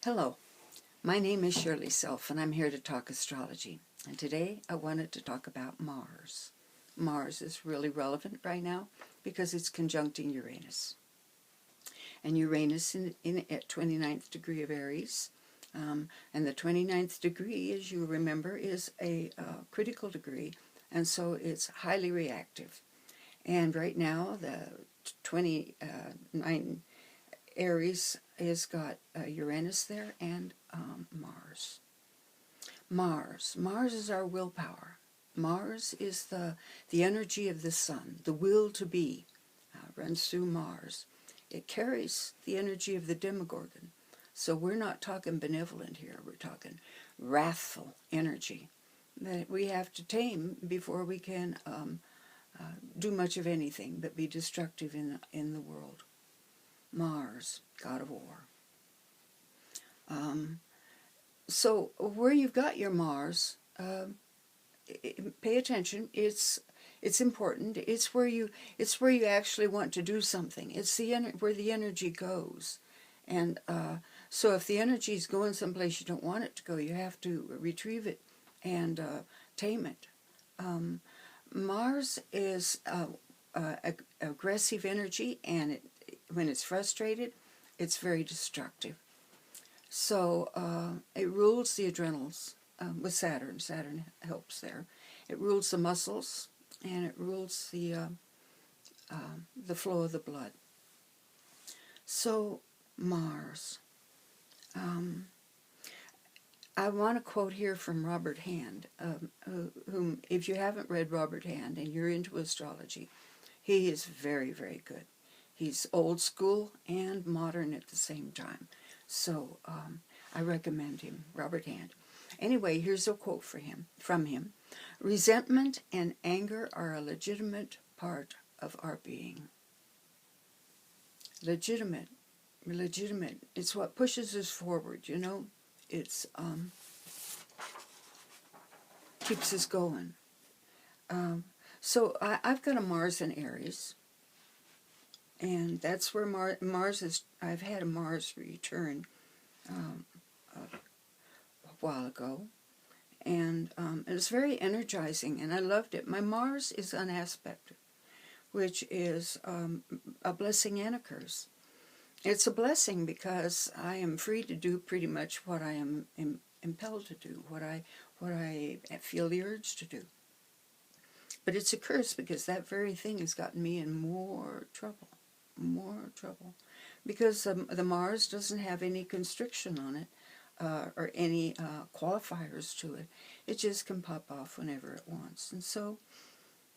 Hello, my name is Shirley Self, and I'm here to talk astrology. And today I wanted to talk about Mars. Mars is really relevant right now because it's conjuncting Uranus. And Uranus at 29th degree of Aries. And the 29th degree, as you remember, is a critical degree, and so it's highly reactive. And right now, the 29 Aries has got Uranus there and Mars. Mars is our willpower. Mars is the energy of the sun. The will to be runs through Mars. It carries the energy of the Demogorgon. So we're not talking benevolent here. We're talking wrathful energy that we have to tame before we can do much of anything but be destructive in the world. Mars, god of war. So where you've got your Mars, pay attention. It's important. It's where you actually want to do something. It's where the energy goes, and so if the energy is going someplace you don't want it to go, you have to retrieve it and tame it. Mars is aggressive energy, and when it's frustrated, it's very destructive. So it rules the adrenals with Saturn. Saturn helps there. It rules the muscles, and it rules the flow of the blood. So Mars. I want to quote here from Robert Hand, whom, if you haven't read Robert Hand and you're into astrology, he is very, very good. He's old school and modern at the same time. So I recommend him, Robert Hand. Anyway, here's a quote from him. Resentment and anger are a legitimate part of our being. Legitimate. It's what pushes us forward, you know. It's keeps us going. So I've got a Mars in Aries. And that's where Mars is. I've had a Mars return a while ago, and it was very energizing, and I loved it. My Mars is an aspect, which is a blessing and a curse. It's a blessing because I am free to do pretty much what I am impelled to do, what I feel the urge to do. But it's a curse because that very thing has gotten me in more trouble. Because the Mars doesn't have any constriction on it or any qualifiers to it. It just can pop off whenever it wants. And so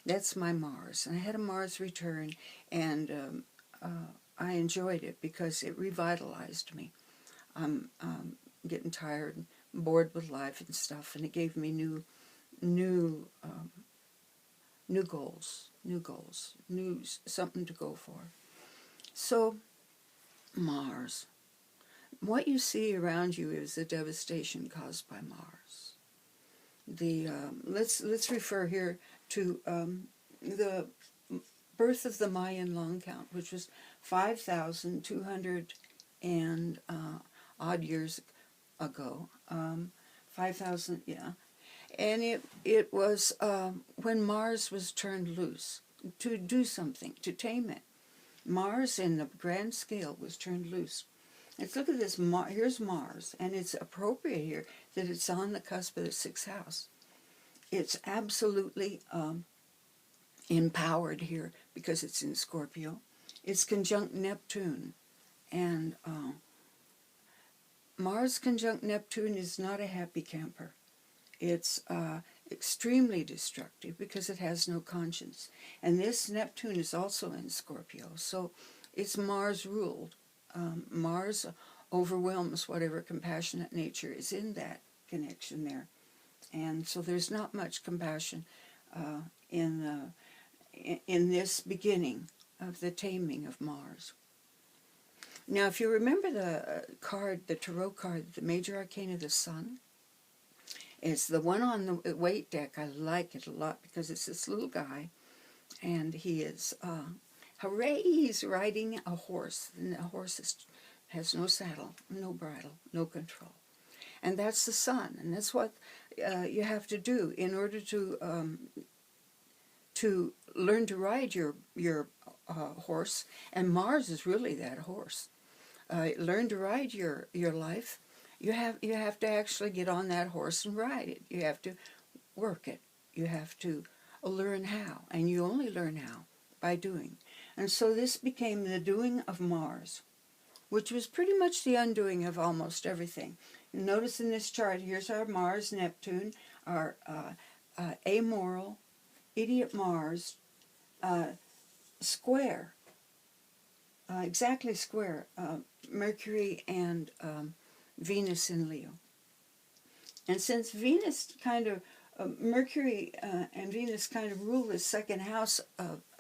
that's my Mars. And I had a Mars return, and I enjoyed it because it revitalized me. I'm getting tired and bored with life and stuff, and it gave me new goals, something to go for. So, Mars. What you see around you is the devastation caused by Mars. Let's refer here to the birth of the Mayan long count, which was 5,200 and odd years ago. 5,000, yeah. And it was when Mars was turned loose to do something, to tame it. Mars, in the grand scale, was turned loose. Let's look at this. Here's Mars, and it's appropriate here that it's on the cusp of the 6th house. It's absolutely empowered here because it's in Scorpio. It's conjunct Neptune, and Mars conjunct Neptune is not a happy camper. It's extremely destructive because it has no conscience. And this Neptune is also in Scorpio, so it's Mars ruled. Mars overwhelms whatever compassionate nature is in that connection there. And so there's not much compassion in this beginning of the taming of Mars. Now, if you remember the tarot card, the major arcana of the Sun, it's the one on the weight deck. I like it a lot because it's this little guy, and he is, hooray, he's riding a horse, and the horse has no saddle, no bridle, no control. And that's the sun, and that's what you have to do in order to learn to ride your horse. And Mars is really that horse. Learn to ride your life. You have to actually get on that horse and ride it. You have to work it. You have to learn how, and you only learn how by doing. And so this became the doing of Mars, which was pretty much the undoing of almost everything. Notice in this chart, here's our Mars, Neptune, our amoral, idiot Mars, square, exactly square, Mercury and Venus in Leo. And since Venus kind of, Mercury and Venus kind of rule the second house,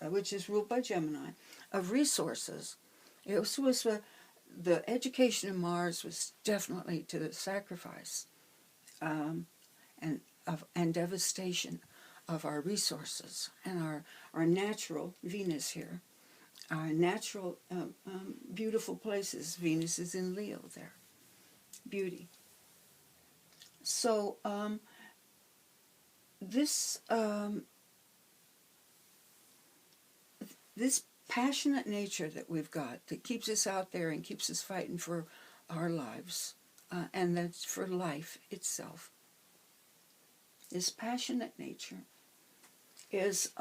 which is ruled by Gemini, of resources, it was the education of Mars was definitely to the sacrifice and devastation of our resources and our natural Venus here, our natural beautiful places. Venus is in Leo there, beauty. So this passionate nature that we've got that keeps us out there and keeps us fighting for our lives, and that's for life itself. This passionate nature is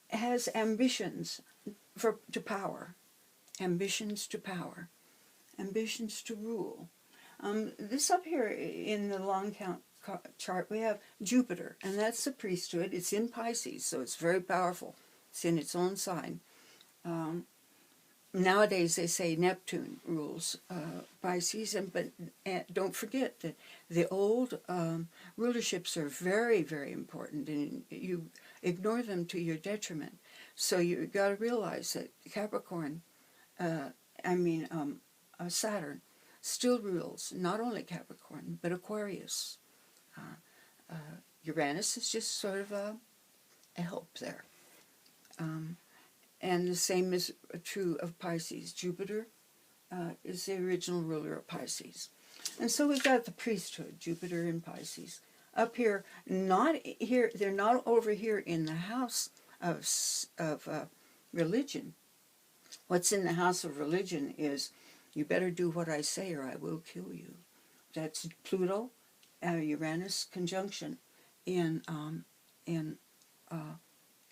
has ambitions to power, ambitions to power, ambitions to rule. This up here in the long count chart, we have Jupiter, and that's the priesthood. It's in Pisces, so it's very powerful. It's in its own sign. Nowadays they say Neptune rules Pisces, but don't forget that the old rulerships are very, very important, and you ignore them to your detriment. So you've got to realize that Capricorn, Saturn, still rules not only Capricorn, but Aquarius. Uranus is just sort of a help there. And the same is true of Pisces. Jupiter is the original ruler of Pisces. And so we've got the priesthood, Jupiter in Pisces. Up here, not here, they're not over here in the house of religion. What's in the house of religion is, you better do what I say or I will kill you. That's Pluto, Uranus conjunction in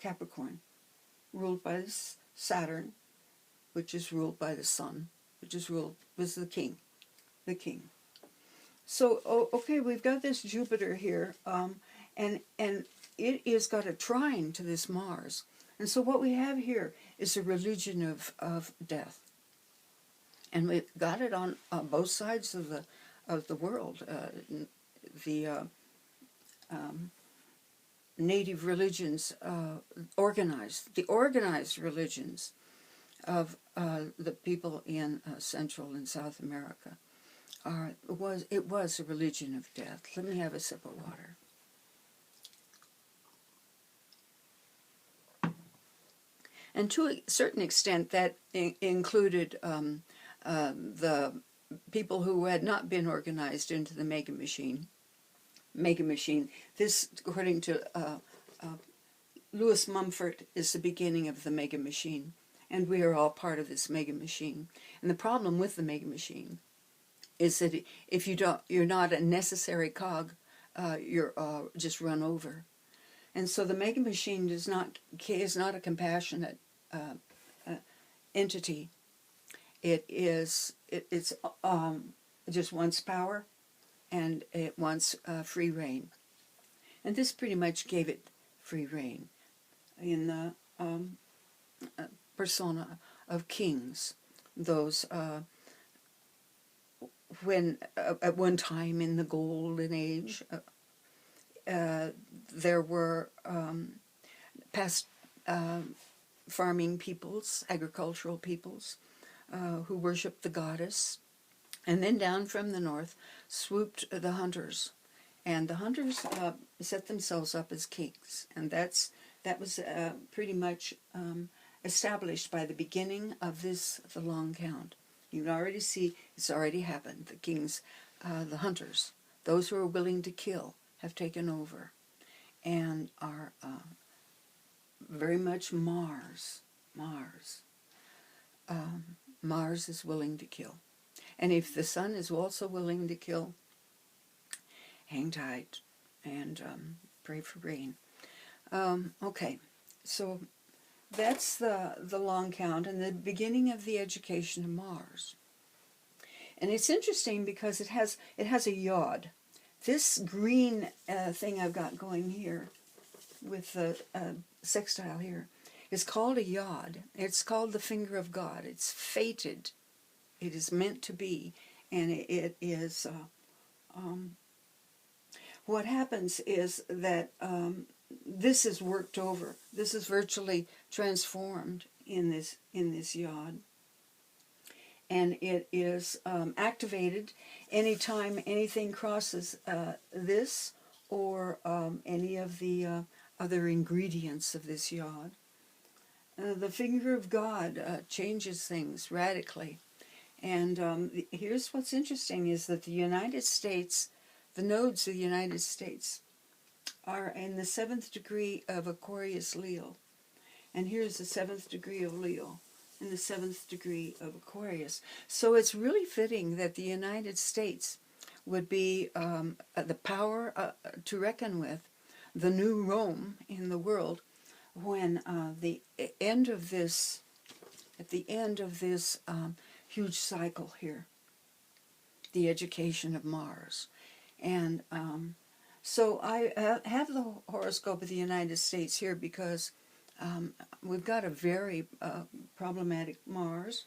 Capricorn, ruled by Saturn, which is ruled by the Sun, which is was the king. So okay, we've got this Jupiter here, and it is got a trine to this Mars, and so what we have here is a religion of death, and we've got it on both sides of the world. The native religions, the organized religions of the people in Central and South America, it was a religion of death. Let me have a sip of water. And to a certain extent, that included the people who had not been organized into the mega machine. This, according to Lewis Mumford, is the beginning of the mega machine, and we are all part of this mega machine. And the problem with the mega machine is that if you're not a necessary cog, you're just run over. And so the mega machine is not a compassionate entity. It's just wants power, and it wants free reign. And this pretty much gave it free reign in the persona of kings. Those when at one time in the Golden Age, there were past farming peoples, agricultural peoples, who worshipped the goddess. And then down from the north swooped the hunters, and the hunters set themselves up as kings, and that was pretty much established by the beginning of the long count. You can already see it's already happened. The kings, the hunters, those who are willing to kill, have taken over and are very much Mars. Mars is willing to kill. And if the sun is also willing to kill, hang tight and pray for rain. Okay, so that's the long count and the beginning of the education of Mars. And it's interesting because it has a yod. This green thing I've got going here with the sextile here is called a yod. It's called the finger of God. It's fated. It is meant to be. And it is... what happens is that this is worked over. This is virtually transformed in this yod. And it is activated anytime anything crosses this or any of the other ingredients of this yod. The finger of God changes things radically. And here's what's interesting is that the United States, the nodes of the United States, are in the 7th degree of Aquarius Leo. And here's the 7th degree of Leo in the 7th degree of Aquarius. So it's really fitting that the United States would be the power to reckon with, the new Rome in the world, when at the end of this huge cycle here, the education of Mars. And so I have the horoscope of the United States here because we've got a very problematic Mars.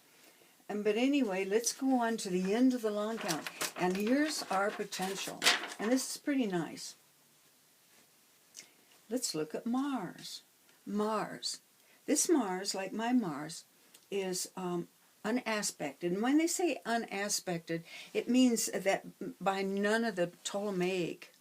But anyway, let's go on to the end of the long count. And here's our potential. And this is pretty nice. Let's look at Mars. Mars. This Mars, like my Mars, is unaspected. And when they say unaspected, it means that by none of the Ptolemaic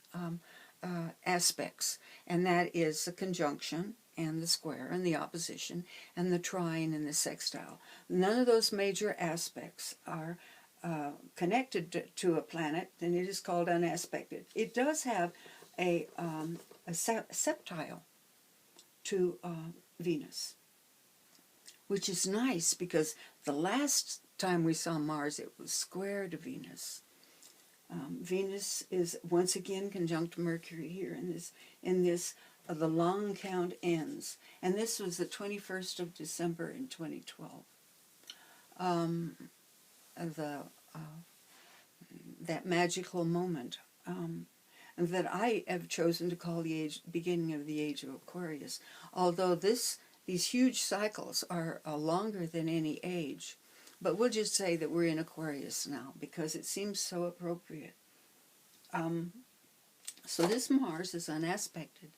aspects. And that is the conjunction and the square and the opposition and the trine and the sextile. None of those major aspects are connected to a planet, and it is called unaspected. It does have a septile to Venus, which is nice because the last time we saw Mars, it was square to Venus. Venus is once again conjunct Mercury here in this the long count ends, and this was the 21st of December in 2012. That magical moment that I have chosen to call the beginning of the age of Aquarius, although these huge cycles are longer than any age. But we'll just say that we're in Aquarius now because it seems so appropriate. So this Mars is unaspected,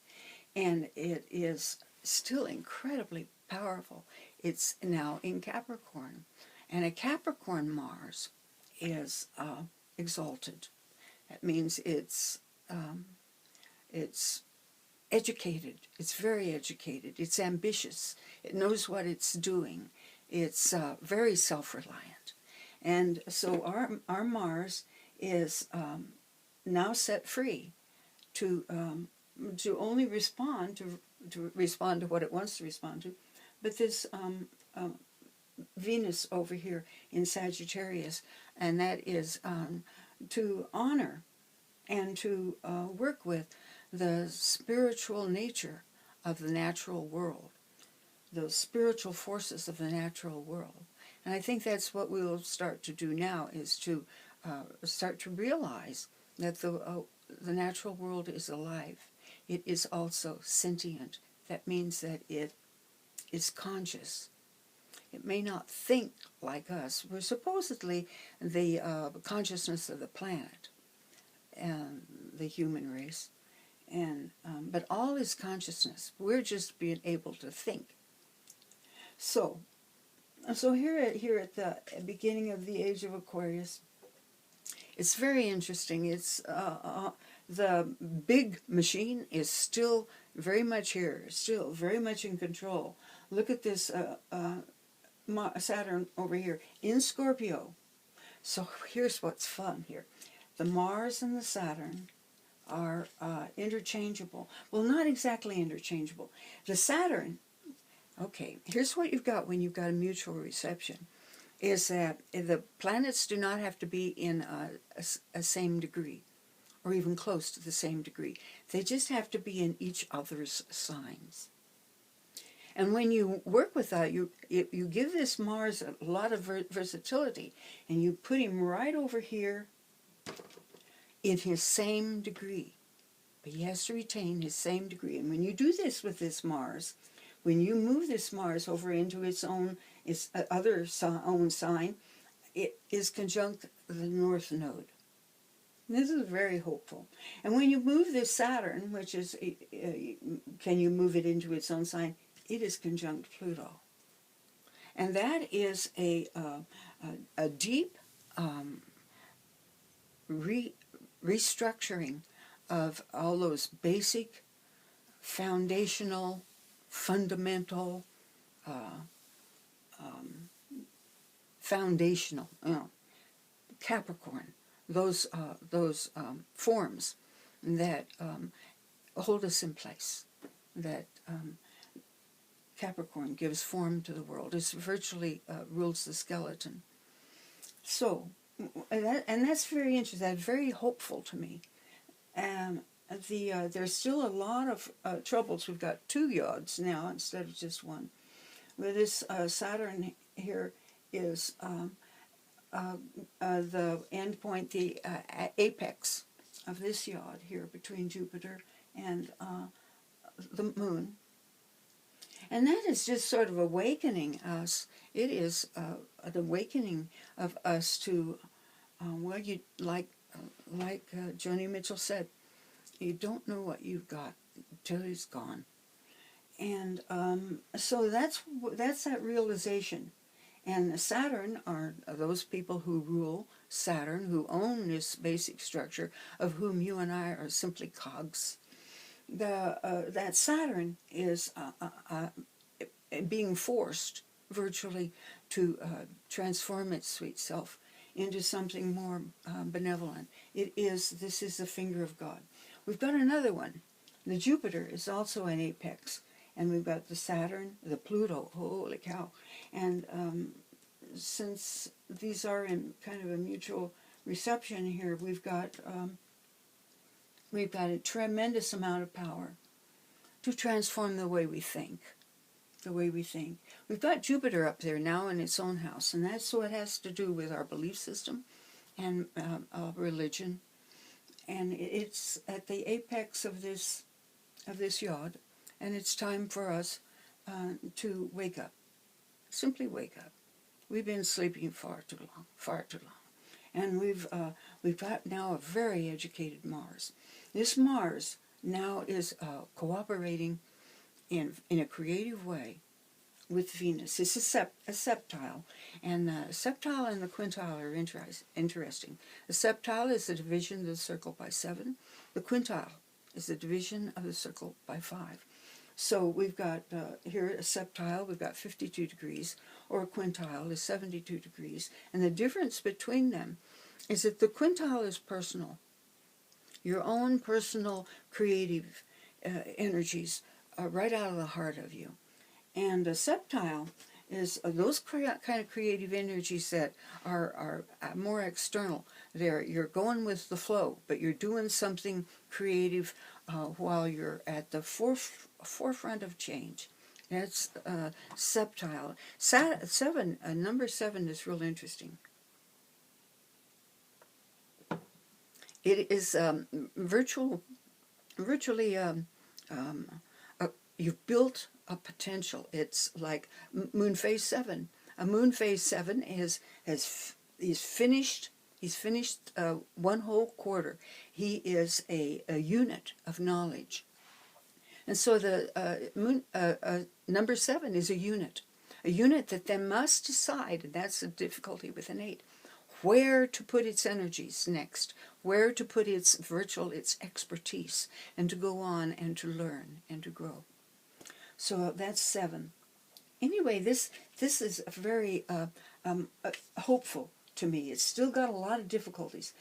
and it is still incredibly powerful. It's now in Capricorn, and a Capricorn Mars is exalted. That means it's educated. It's very educated. It's ambitious. It knows what it's doing. It's very self-reliant. And so our Mars is now set free to only respond to what it wants to respond to. But this Venus over here in Sagittarius, and that is to honor and to work with the spiritual nature of the natural world, those spiritual forces of the natural world. And I think that's what we'll start to do now, is to start to realize that the natural world is alive. It is also sentient. That means that it is conscious. It may not think like us. We're supposedly the consciousness of the planet and the human race, and but all is consciousness. We're just being able to think. So here at the beginning of the age of Aquarius, it's very interesting. It's the big machine is still very much here, still very much in control. look at this Saturn over here in Scorpio. So here's what's fun here. The Mars and the Saturn are interchangeable. Well, not exactly interchangeable. The Saturn, okay, here's what you've got when you've got a mutual reception, is that the planets do not have to be in a same degree, or even close to the same degree. They just have to be in each other's signs. And when you work with that, you give this Mars a lot of versatility, and you put him right over here in his same degree. But he has to retain his same degree. And when you do this with this Mars, when you move this Mars over into its own, own sign, it is conjunct the North Node. And this is very hopeful. And when you move this Saturn, which is, can you move it into its own sign? It is conjunct Pluto. And that is a deep restructuring of all those basic, foundational, fundamental, Capricorn, those forms that hold us in place, that Capricorn gives form to the world. It virtually rules the skeleton. So, and that's very interesting. That's very hopeful to me. There's still a lot of troubles. We've got 2 yods now instead of just one. Where this Saturn here is the end point, the apex of this yod here between Jupiter and the moon. And that is just sort of awakening us. It is an awakening of us to, well, you like Joni Mitchell said, you don't know what you've got till it's gone. And so that's that realization. And Saturn are those people who rule Saturn, who own this basic structure, of whom you and I are simply cogs. That Saturn is being forced virtually to transform its sweet self into something more benevolent. This is the finger of God. We've got another one. The Jupiter is also an apex. And we've got the Saturn, the Pluto, holy cow. And since these are in kind of a mutual reception here, we've got a tremendous amount of power to transform the way we think. We've got Jupiter up there now in its own house, and that's what has to do with our belief system and religion. And it's at the apex of this yod, and it's time for us to wake up. Simply wake up. We've been sleeping far too long. And we've got now a very educated Mars. This Mars now is cooperating in a creative way with Venus. It's a septile, and the septile and the quintile are interesting. The septile is the division of the circle by 7. The quintile is the division of the circle by 5. So we've got here a septile, we've got 52 degrees, or a quintile is 72 degrees. And the difference between them is that the quintile is personal. Your own personal creative energies are right out of the heart of you. And a septile is those kind of creative energies that are more external. You're going with the flow, but you're doing something creative while you're at the forefront of change. That's septile. Number 7 is real interesting. It is virtually you've built a potential. It's like moon phase 7. A moon phase 7 is finished. He's finished one whole quarter. He is a unit of knowledge. And so the number 7 is a unit that then must decide, and that's the difficulty with an 8, where to put its energies next, where to put its expertise, and to go on and to learn and to grow. So that's 7. anyway, this is very hopeful to me. It's still got a lot of difficulties.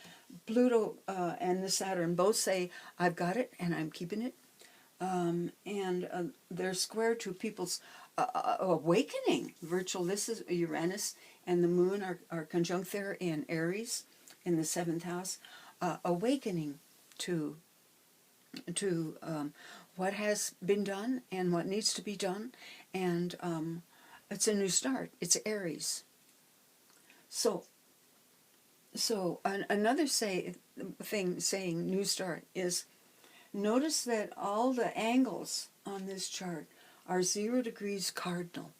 Pluto and the Saturn both say, I've got it and I'm keeping it. And they're square to people's awakening. This is Uranus and the Moon are conjunct there in Aries in the 7th house. Awakening to what has been done and what needs to be done. And it's a new start. It's Aries. So another thing saying new start is, notice that all the angles on this chart are 0 degrees cardinal.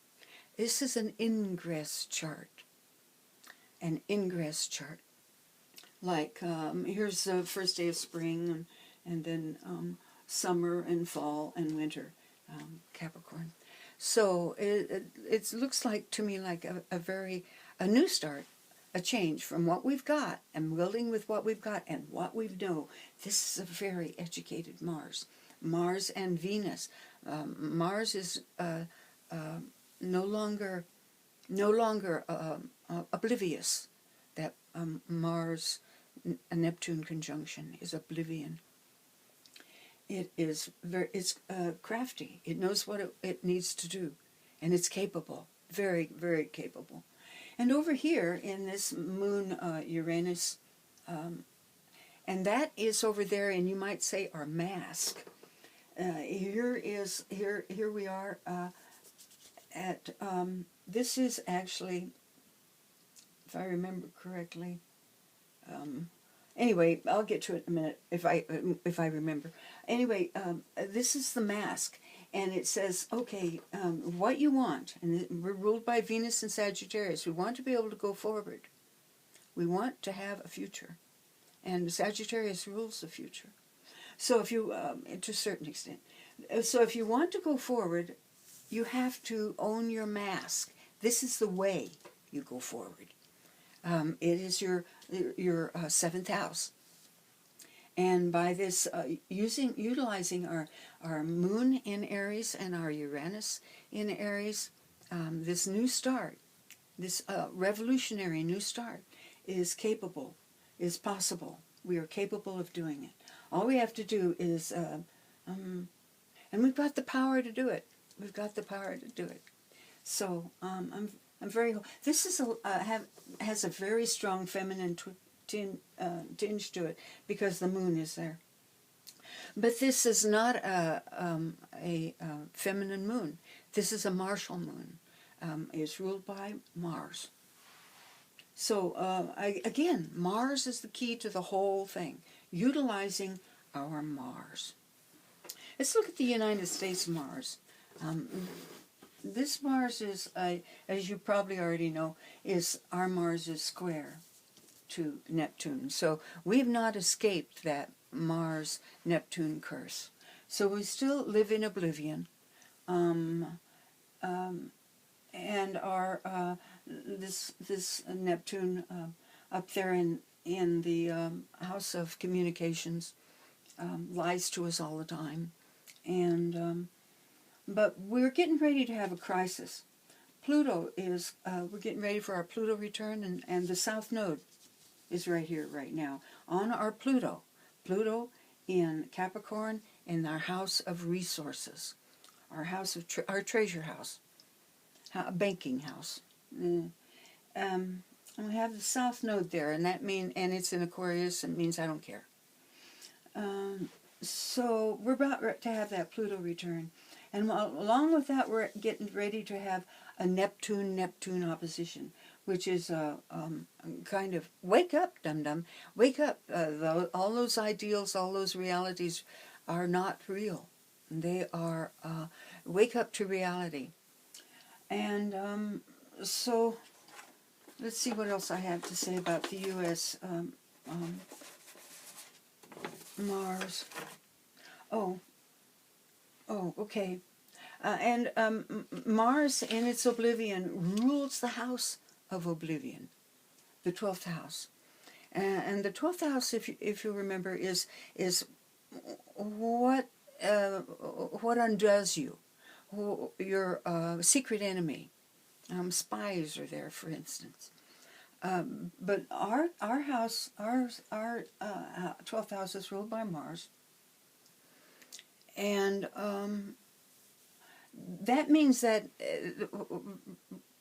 This is an ingress chart. An ingress chart. Like, here's the first day of spring, and then summer and fall and winter, Capricorn. So it looks like to me like a new start, a change from what we've got and building with what we've got and what we know. This is a very educated Mars. Mars and Venus. Mars is no longer oblivious. That Mars Neptune conjunction is oblivion. It's crafty. It knows what it needs to do, and it's capable, very, very capable. And over here in this Moon Uranus, and that is over there, and you might say our mask. Here we are at this is actually, if I remember correctly. Anyway, I'll get to it in a minute if I remember. Anyway, this is the mask, and it says, okay, what you want, and we're ruled by Venus and Sagittarius. We want to be able to go forward. We want to have a future, and Sagittarius rules the future. So if you, to a certain extent, so if you want to go forward, you have to own your mask. This is the way you go forward. It is your 7th house, and by this utilizing our Moon in Aries and our Uranus in Aries, this new start, this revolutionary new start, is capable, is possible. We are capable of doing it. All we have to do is, and we've got the power to do it. We've got the power to do it. So I'm very. This is has a very strong feminine tinge to it because the Moon is there. But this is not a feminine moon. This is a martial moon. It's ruled by Mars. So again, Mars is the key to the whole thing. Utilizing our Mars. Let's look at the United States Mars. This Mars is, as you probably already know, our Mars is square to Neptune. So we've not escaped that Mars-Neptune curse. So we still live in oblivion. And our this Neptune up there in the house of communications lies to us all the time. And but we're getting ready to have a crisis. Pluto is, we're getting ready for our Pluto return, and the South Node is right here, right now, on our Pluto. Pluto in Capricorn, in our house of resources, our house of, our treasure house, banking house. And we have the South Node there, and that means, and it's in Aquarius, and it means I don't care. So we're about to have that Pluto return. And along with that, we're getting ready to have a Neptune opposition, which is a kind of, wake up, dum-dum, wake up. All those ideals, all those realities are not real. They are, wake up to reality. And so, let's see what else I have to say about the U.S. Mars. Okay. And Mars in its oblivion rules the house of oblivion, the 12th house. And the 12th house, if you remember, is what undoes you, your secret enemy. Spies are there, for instance. But our house, our 12th house is ruled by Mars, and that means that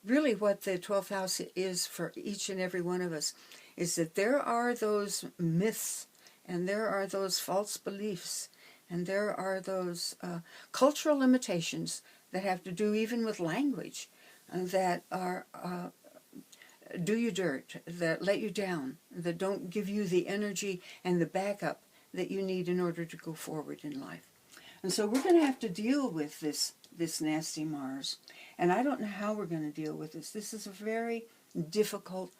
really what the 12th house is for each and every one of us is that there are those myths, and there are those false beliefs, and there are those cultural limitations that have to do even with language, that are do you dirt, that let you down, that don't give you the energy and the backup that you need in order to go forward in life. And so we're going to have to deal with this nasty Mars. And I don't know how we're going to deal with this. This is a very difficult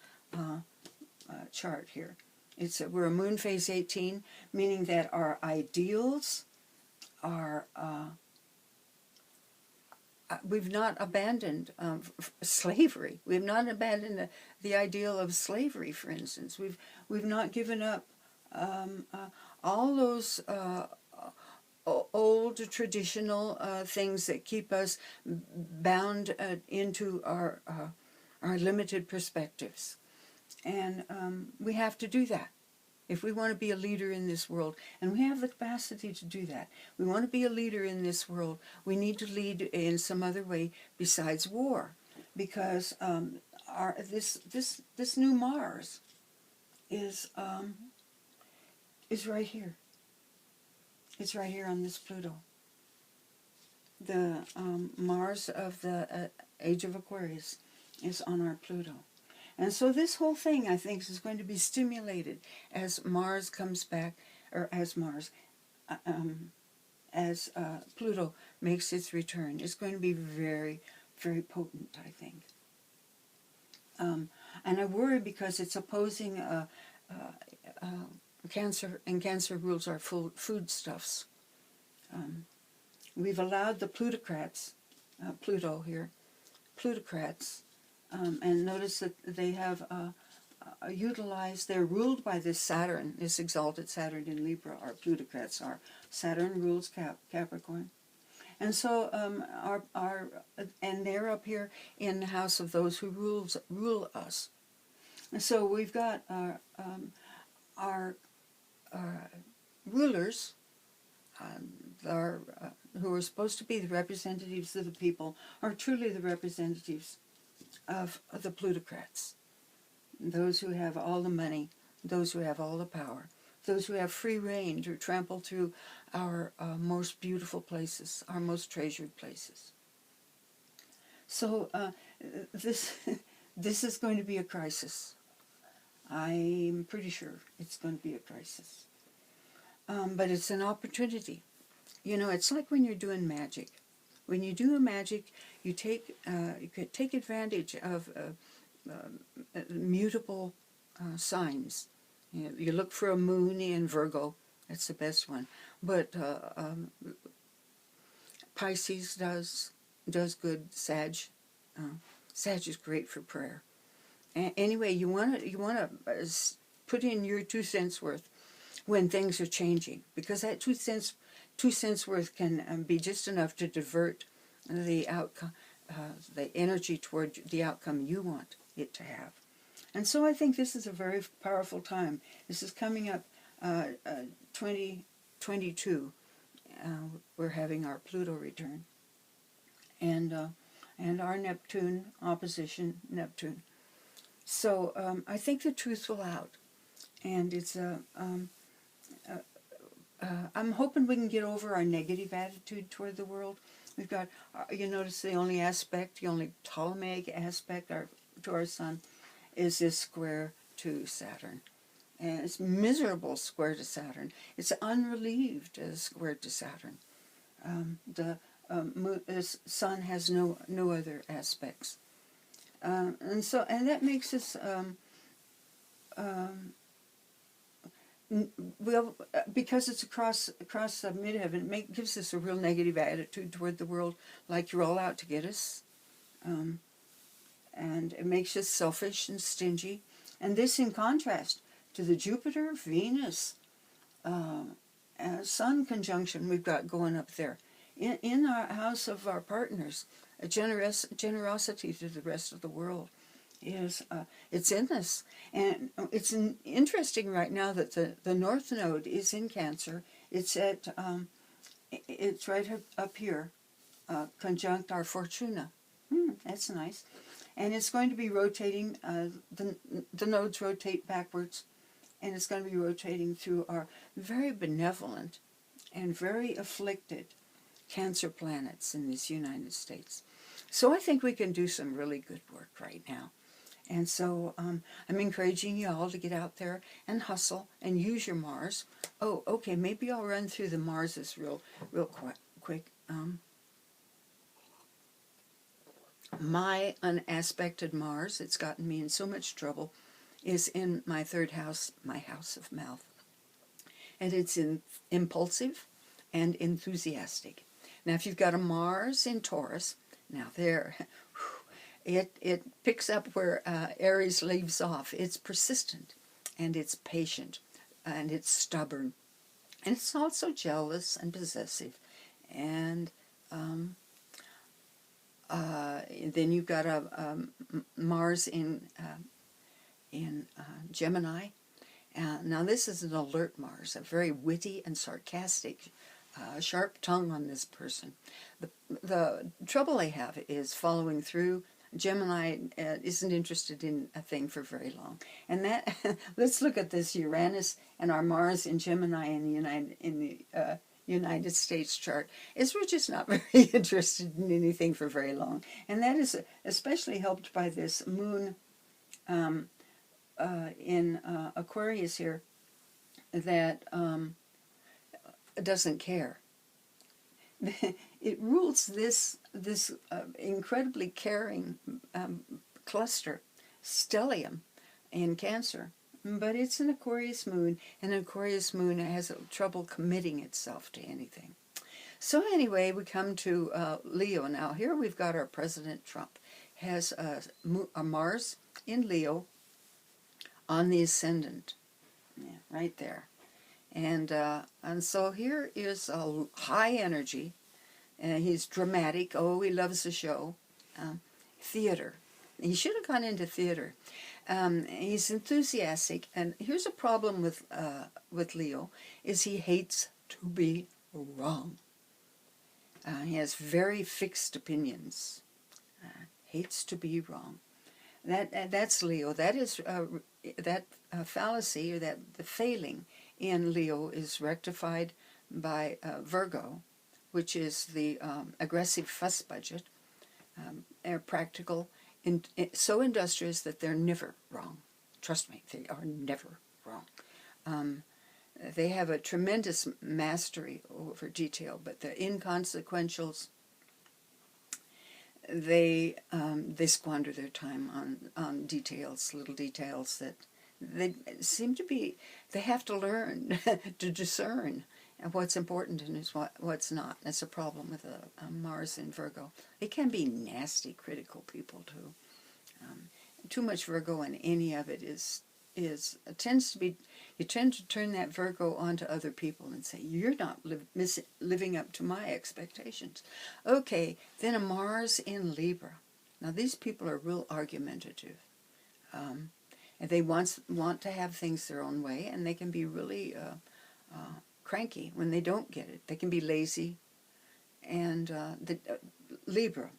chart here. We're a moon phase 18, meaning that our ideals are... we've not abandoned slavery. We've not abandoned the ideal of slavery, for instance. We've not given up all those old traditional things that keep us bound into our limited perspectives. And we have to do that if we want to be a leader in this world. And we have the capacity to do that. We want to be a leader in this world. We need to lead in some other way besides war. Because this new Mars is right here. It's right here on this Pluto. The Mars of the Age of Aquarius is on our Pluto. And so this whole thing, I think, is going to be stimulated as Mars comes back, or as Pluto makes its return. It's going to be very, very potent, I think. And I worry because it's opposing Cancer, and Cancer rules our foodstuffs. We've allowed the plutocrats, Pluto here, plutocrats, and notice that they have utilized, they're ruled by this Saturn, this exalted Saturn in Libra, our plutocrats are. Saturn rules Capricorn. And so and they're up here in the house of those who rule us. And so we've got our rulers, who are supposed to be the representatives of the people, are truly the representatives of the plutocrats. Those who have all the money, those who have all the power, those who have free reign to trample through our most beautiful places, our most treasured places. So this is going to be a crisis. I'm pretty sure it's going to be a crisis. But it's an opportunity. You know, it's like when you're doing magic. When you do a magic, you take advantage of mutable signs. You look for a moon in Virgo. That's the best one. But Pisces does good. Sag is great for prayer. Anyway, you want to put in your 2 cents worth when things are changing, because that 2 cents worth can be just enough to divert the outcome, the energy toward the outcome you want it to have. And so I think this is a very powerful time. This is coming up 2022. We're having our Pluto return, and our Neptune opposition Neptune. So I think the truth will out, and it's I'm hoping we can get over our negative attitude toward the world. We've got, you notice the only Ptolemaic aspect to our sun is this square to Saturn. And it's miserable square to Saturn. It's unrelieved square to Saturn. The sun has no other aspects. And that makes us well, because it's across the midheaven, it gives us a real negative attitude toward the world, like you're all out to get us, and it makes us selfish and stingy. And this in contrast to the Jupiter, Venus, Sun conjunction we've got going up there in our house of our partners, a generosity to the rest of the world is it's in us. And it's interesting right now that the North Node is in Cancer. It's at it's right up here, conjunct our Fortuna. That's nice. And it's going to be rotating, the nodes rotate backwards, and it's going to be rotating through our very benevolent and very afflicted Cancer planets in this United States. So I think we can do some really good work right now. And so I'm encouraging you all to get out there and hustle and use your Mars. Oh, okay, maybe I'll run through the Marses real quick. My unaspected Mars, it's gotten me in so much trouble, is in my third house, my house of mouth. And it's impulsive and enthusiastic. Now, if you've got a Mars in Taurus, now there, it picks up where Aries leaves off. It's persistent, and it's patient, and it's stubborn. And it's also jealous and possessive. And then you've got a Mars in Gemini. Now this is an alert Mars, a very witty and sarcastic, sharp tongue on this person. The trouble they have is following through. Gemini isn't interested in a thing for very long. And that let's look at this Uranus and our Mars in Gemini in the United States chart, is we're just not very interested in anything for very long. And that is especially helped by this moon in Aquarius here that doesn't care. It rules this incredibly caring cluster, stellium, in Cancer. But it's an Aquarius moon, and an Aquarius moon has trouble committing itself to anything. So anyway, we come to Leo. Now here we've got our President Trump. Has a Mars in Leo on the ascendant. Yeah, right there. And so here is a high energy. He's dramatic. Oh, he loves the show. Theater. He should have gone into theater. He's enthusiastic, and here's a problem with Leo, is he hates to be wrong. He has very fixed opinions. Hates to be wrong. That's Leo. That is that fallacy, or that the failing in Leo is rectified by Virgo, which is the aggressive fuss budget. They're practical. So industrious that they're never wrong. Trust me, they are never wrong. They have a tremendous mastery over detail, but the inconsequentials, they squander their time on details, little details that they seem to be. They have to learn to discern what's important and what's not. That's a problem with a Mars in Virgo. They can be nasty, critical people too. Too much Virgo in any of it tends to be. You tend to turn that Virgo onto other people and say, you're not living up to my expectations. Okay, then a Mars in Libra. Now these people are real argumentative. And they want to have things their own way, and they can be really cranky when they don't get it. They can be lazy. And the Libra,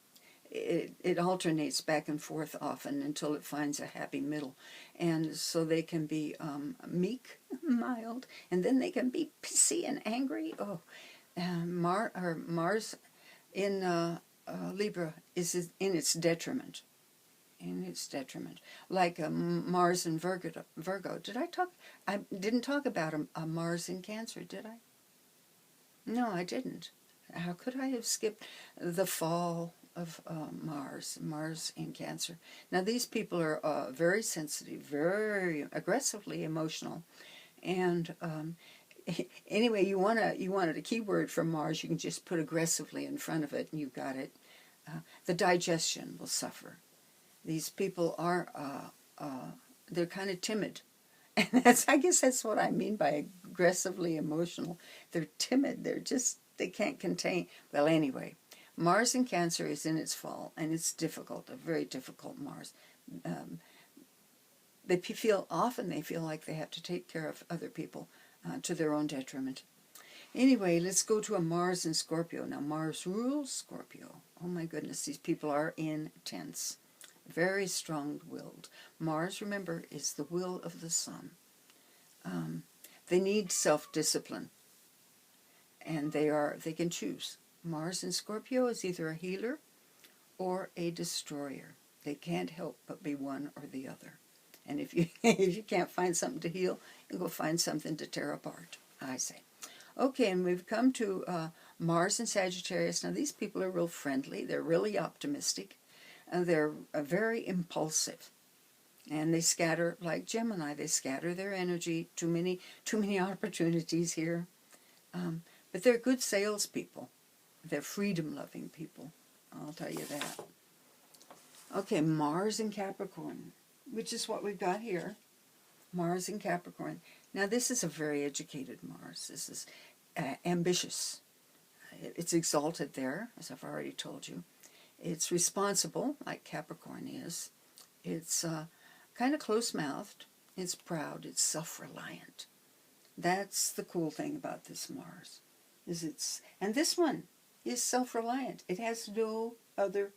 it alternates back and forth often until it finds a happy middle. And so they can be meek, mild, and then they can be pissy and angry. Oh, Mars in Libra is in its detriment. In its detriment. Like Mars in Virgo. I didn't talk about a Mars in Cancer, did I? No, I didn't. How could I have skipped the fall of Mars in Cancer? Now these people are very sensitive, very aggressively emotional, and anyway, you wanted a keyword for Mars, you can just put aggressively in front of it, and you've got it. The digestion will suffer. These people are they're kind of timid, and I guess that's what I mean by aggressively emotional. They're timid. They're just they can't contain. Well, anyway, Mars in Cancer is in its fall, and it's difficult, a very difficult Mars. They feel like they have to take care of other people to their own detriment. Anyway, let's go to a Mars in Scorpio. Now, Mars rules Scorpio. Oh my goodness, these people are intense, very strong-willed. Mars, remember, is the will of the sun. They need self-discipline, and they can choose. Mars in Scorpio is either a healer or a destroyer. They can't help but be one or the other. And if you if you can't find something to heal, you go find something to tear apart, I say. Okay, and we've come to Mars in Sagittarius. Now, these people are real friendly. They're really optimistic. They're very impulsive. And they scatter, like Gemini, they scatter their energy. Too many opportunities here. But they're good salespeople. They're freedom-loving people. I'll tell you that. Okay, Mars in Capricorn, which is what we've got here. Mars in Capricorn. Now, this is a very educated Mars. This is ambitious. It's exalted there, as I've already told you. It's responsible, like Capricorn is. It's kind of close-mouthed. It's proud. It's self-reliant. That's the cool thing about this Mars. And this one is self-reliant. It has no other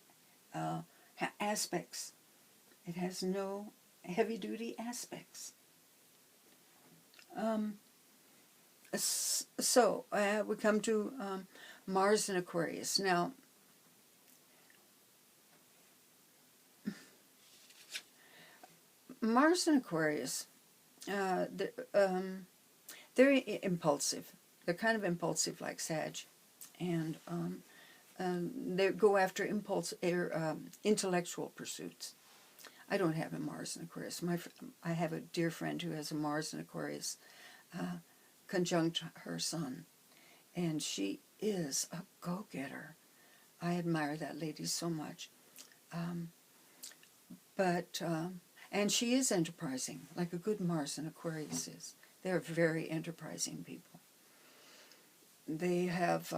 aspects. It has no heavy-duty aspects. So we come to Mars in Aquarius. Now, Mars in Aquarius, they're impulsive. They're kind of impulsive like Sag. And they go after intellectual pursuits. I don't have a Mars in Aquarius. I have a dear friend who has a Mars in Aquarius conjunct her sun. And she is a go-getter. I admire that lady so much. And she is enterprising, like a good Mars in Aquarius is. They're very enterprising people. They have,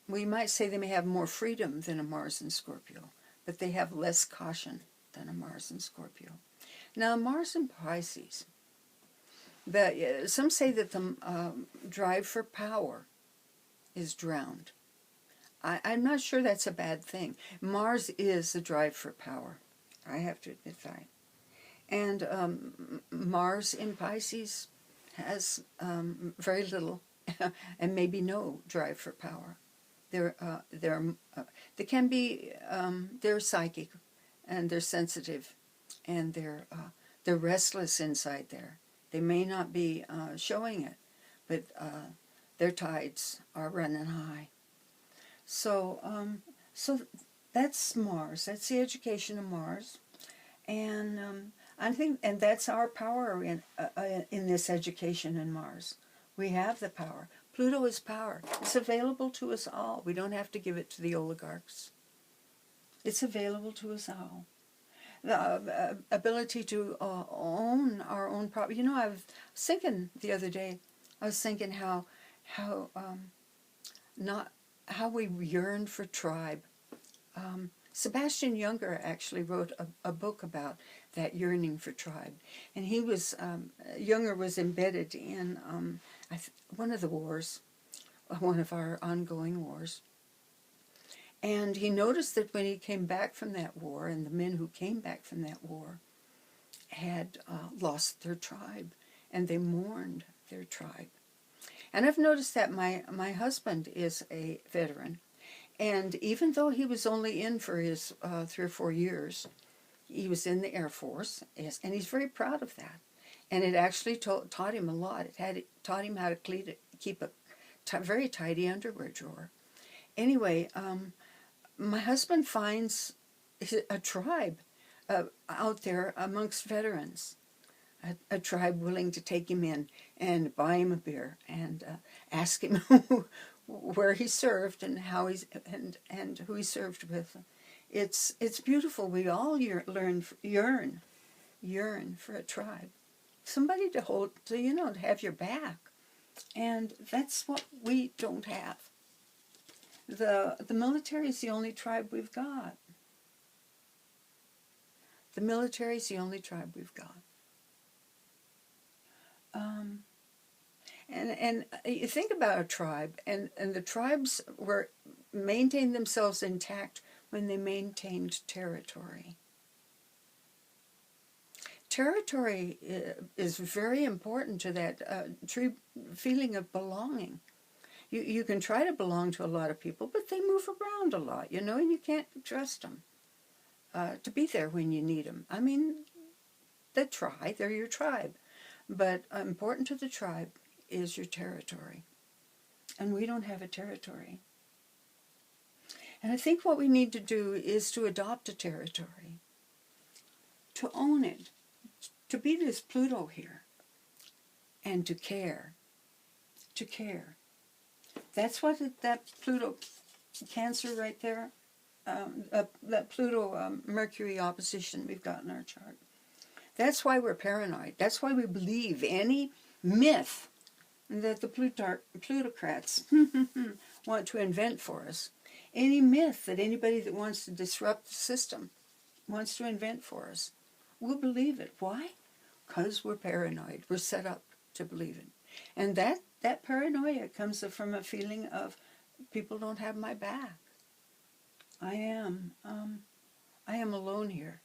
we might say they may have more freedom than a Mars in Scorpio, but they have less caution than a Mars in Scorpio. Now, Mars in Pisces, some say that the drive for power is drowned. I'm not sure that's a bad thing. Mars is the drive for power. I have to admit that. And Mars in Pisces has very little and maybe no drive for power. They can be they're psychic and they're sensitive and they're restless inside there. They may not be showing it, but their tides are running high. So that's Mars. That's the education of Mars, and I think, and that's our power in this education in Mars. We have the power. Pluto is power. It's available to us all. We don't have to give it to the oligarchs. It's available to us all. The ability to own our own property. You know, I was thinking the other day. I was thinking how we yearn for tribe. Sebastian Junger actually wrote a book about that yearning for tribe, and he was Junger was embedded in one of the wars, one of our ongoing wars, and he noticed that when he came back from that war, and the men who came back from that war had lost their tribe, and they mourned their tribe. And I've noticed that my husband is a veteran. And even though he was only in for his 3 or 4 years, he was in the Air Force, yes, and he's very proud of that. And it actually taught him a lot. It taught him how to keep a very tidy underwear drawer. Anyway, my husband finds a tribe out there amongst veterans, a tribe willing to take him in and buy him a beer and ask him where he served and how and who he served with. It's beautiful. We all yearn for a tribe, somebody to hold, to have your back, and that's what we don't have. The military is the only tribe we've got. The military is the only tribe we've got. And you think about a tribe, and the tribes maintained themselves intact when they maintained territory. Territory is very important to that feeling of belonging. You can try to belong to a lot of people, but they move around a lot, you know, and you can't trust them to be there when you need them. I mean, they're your tribe. But important to the tribe is your territory. And we don't have a territory. And I think what we need to do is to adopt a territory, to own it, to be this Pluto here, and to care. To care. That's what that Pluto Cancer right there, that Pluto Mercury opposition we've got in our chart. That's why we're paranoid. That's why we believe any myth that the plutocrats want to invent for us. Any myth that anybody that wants to disrupt the system wants to invent for us. We'll believe it. Why? Because we're paranoid. We're set up to believe it. And that paranoia comes from a feeling of people don't have my back. I am alone here.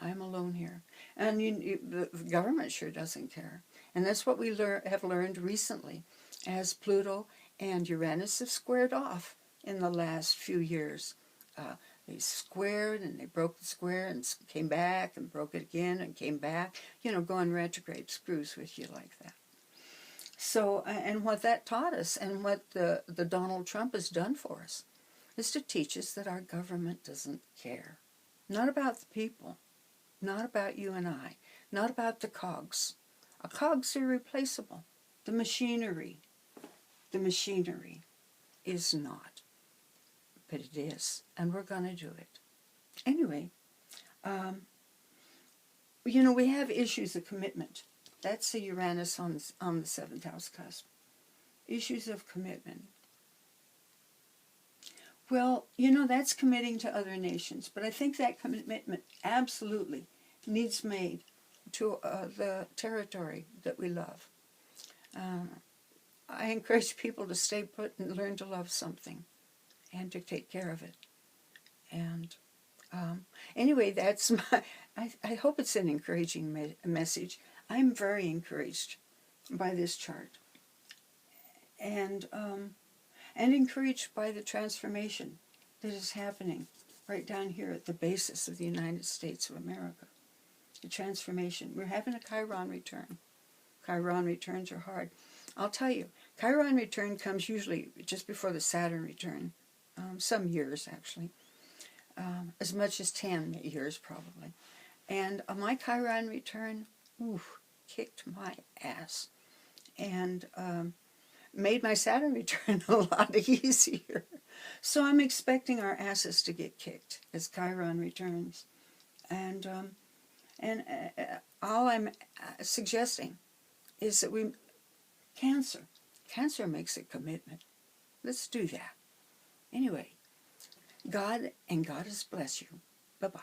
I'm alone here. And the government sure doesn't care. And that's what we have learned recently as Pluto and Uranus have squared off in the last few years. They squared and they broke the square and came back and broke it again and came back. You know, going retrograde screws with you like that. So, and what that taught us and what the Donald Trump has done for us is to teach us that our government doesn't care. Not about the people. Not about you and I. Not about the cogs. Cogs are replaceable. The machinery is not. But it is. And we're going to do it. Anyway, you know, we have issues of commitment. That's the Uranus on the 7th house cusp. Issues of commitment. Well, you know, that's committing to other nations. But I think that commitment absolutely needs made to the territory that we love. I encourage people to stay put and learn to love something and to take care of it. And anyway, that's my, I hope it's an encouraging message. I'm very encouraged by this chart. And encouraged by the transformation that is happening right down here at the basis of the United States of America. The transformation. We're having a Chiron return. Chiron returns are hard. I'll tell you, Chiron return comes usually just before the Saturn return. Some years, actually. As much as 10 years, probably. And my Chiron return, kicked my ass. And made my Saturn return a lot easier. So I'm expecting our asses to get kicked as Chiron returns. And all I'm suggesting is that Cancer makes a commitment. Let's do that. Anyway, God and Goddess bless you. Bye-bye.